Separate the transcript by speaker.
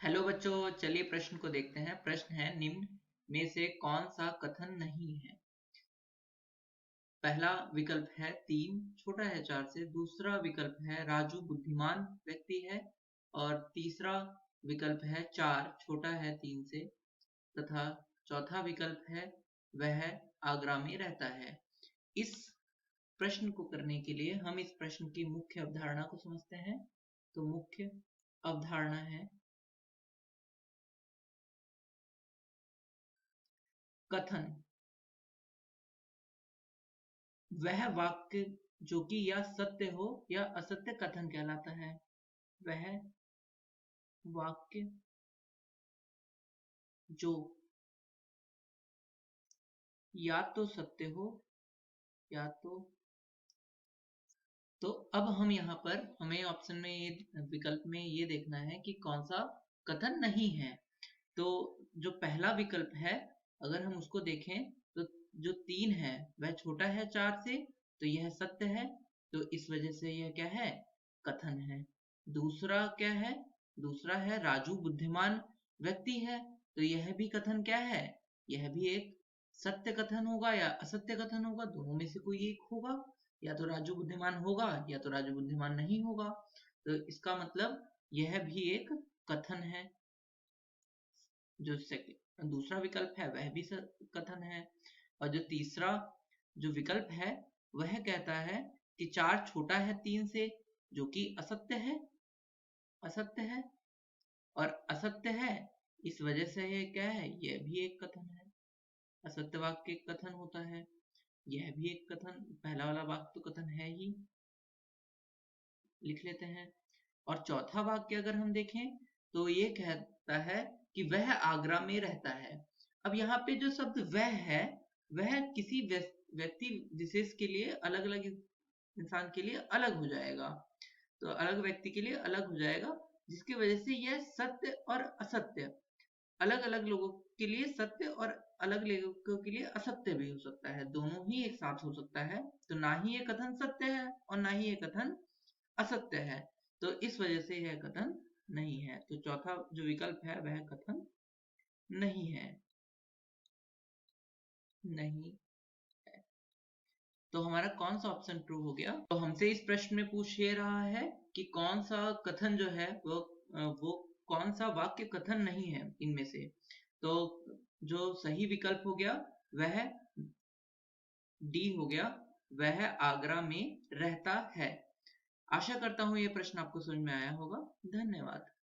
Speaker 1: Hello बच्चों, चलिए प्रश्न को देखते हैं। प्रश्न है, निम्न में से कौन सा कथन नहीं है। पहला विकल्प है 3 छोटा है 4 से, दूसरा विकल्प है राजू बुद्धिमान व्यक्ति है, और तीसरा विकल्प है 4 छोटा है 3 से, तथा चौथा विकल्प है वह आगरा में रहता है। इस प्रश्न को करने के लिए हम इस प्रश्न की मुख्य अवधारणा को समझते हैं। तो मुख्य अवधारणा है कथन वह वाक्य जो कि या सत्य हो या असत्य कथन कहलाता है। वह वाक्य जो या तो सत्य हो या तो अब हम यहाँ पर हमें ऑप्शन में ये विकल्प में ये देखना है कि कौन सा कथन नहीं है। तो जो पहला विकल्प है, अगर हम उसको देखें तो जो 3 है वह छोटा है 4 से, तो यह सत्य है। तो इस वजह से यह क्या है, कथन है। दूसरा क्या है, दूसरा है राजू बुद्धिमान व्यक्ति है, तो यह भी कथन क्या है, यह भी एक सत्य कथन होगा या असत्य कथन होगा, दोनों में से कोई एक होगा। या तो राजू बुद्धिमान होगा या तो राजू बुद्धिमान नहीं होगा। तो इसका मतलब यह भी एक कथन है। जो दूसरा विकल्प है वह भी कथन है। और जो तीसरा जो विकल्प है वह कहता है कि 4 छोटा है 3 से, जो कि असत्य है, असत्य है और असत्य है। इस वजह से ये क्या है, यह भी एक कथन है। असत्य वाक्य एक कथन होता है, यह भी एक कथन, पहला वाला वाक्य तो कथन है ही, लिख लेते हैं। और चौथा वाक्य अगर हम देखें तो ये कहता है कि वह आगरा में रहता है। अब यहाँ पे जो शब्द वह है, वह किसी व्यक्ति विशेष के लिए, अलग अलग इंसान के लिए अलग हो जाएगा। तो अलग व्यक्ति के लिए अलग हो जाएगा, जिसकी वजह से यह सत्य और असत्य, अलग अलग लोगों के लिए सत्य और अलग लोगों के लिए असत्य भी हो सकता है, दोनों ही एक साथ हो सकता है। तो ना ही ये कथन सत्य है और ना ही ये कथन असत्य है। तो इस वजह से यह कथन नहीं है। तो चौथा जो विकल्प है वह कथन नहीं है, नहीं है। तो हमारा कौन सा ऑप्शन ट्रू हो गया। तो हमसे इस प्रश्न में पूछ ये रहा है कि कौन सा कथन जो है वो कौन सा वाक्य कथन नहीं है इनमें से। तो जो सही विकल्प हो गया वह डी हो गया, वह आगरा में रहता है। आशा करता हूं ये प्रश्न आपको समझ में आया होगा। धन्यवाद।